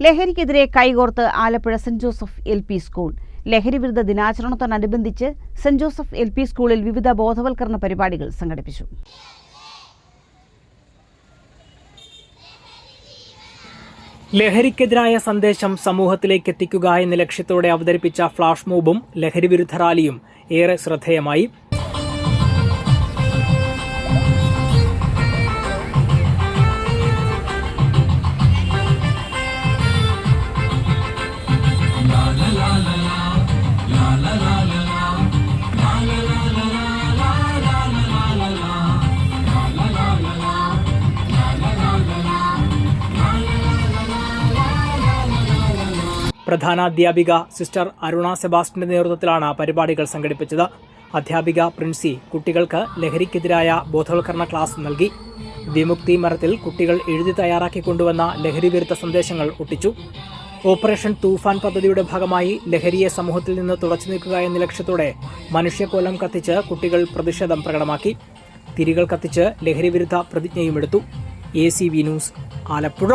ലഹരിക്കെതിരെ കൈകോർത്ത് Alappuzha saint Joseph LP school. ലഹരിവിരുദ്ധ ദിനാചരണത്തോടനുബന്ധിച്ച് സെന്റ് ജോസഫ് LP സ്കൂളിൽ വിവിധ ബോധവൽക്കരണ പരിപാടികൾ സംഘടിപ്പിച്ചു. ലഹരിക്കെതിരായ സന്ദേശം സമൂഹത്തിലേക്ക് എത്തിക്കുക എന്ന ലക്ഷ്യത്തോടെ അവതരിപ്പിച്ച ഫ്ലാഷ് മോബും ലഹരിവിരുദ്ധ റാലിയും ഏറെ ശ്രദ്ധേയമായി. പ്രധാനാധ്യാപിക സിസ്റ്റർ അരുണ സെബാസ്റ്റ്യന്റെ നേതൃത്വത്തിലാണ് പരിപാടികൾ സംഘടിപ്പിച്ചത്. അധ്യാപിക പ്രിൻസി കുട്ടികൾക്ക് ലഹരിക്കെതിരായ ബോധവൽക്കരണ ക്ലാസ് നൽകി. വിമുക്തി മരത്തിൽ കുട്ടികൾ എഴുതി തയ്യാറാക്കി കൊണ്ടുവന്ന ലഹരിവിരുദ്ധ സന്ദേശങ്ങൾ ഒട്ടിച്ചു. ഓപ്പറേഷൻ തൂഫാൻ പദ്ധതിയുടെ ഭാഗമായി ലഹരിയെ സമൂഹത്തിൽ നിന്ന് തുടച്ചു നീക്കുക എന്ന ലക്ഷ്യത്തോടെ മനുഷ്യക്കോലം കത്തിച്ച് കുട്ടികൾ പ്രതിഷേധം പ്രകടമാക്കി. തിരികൾ കത്തിച്ച് ലഹരിവിരുദ്ധ പ്രതിജ്ഞയും എടുത്തു. ACV news, Alappuzha.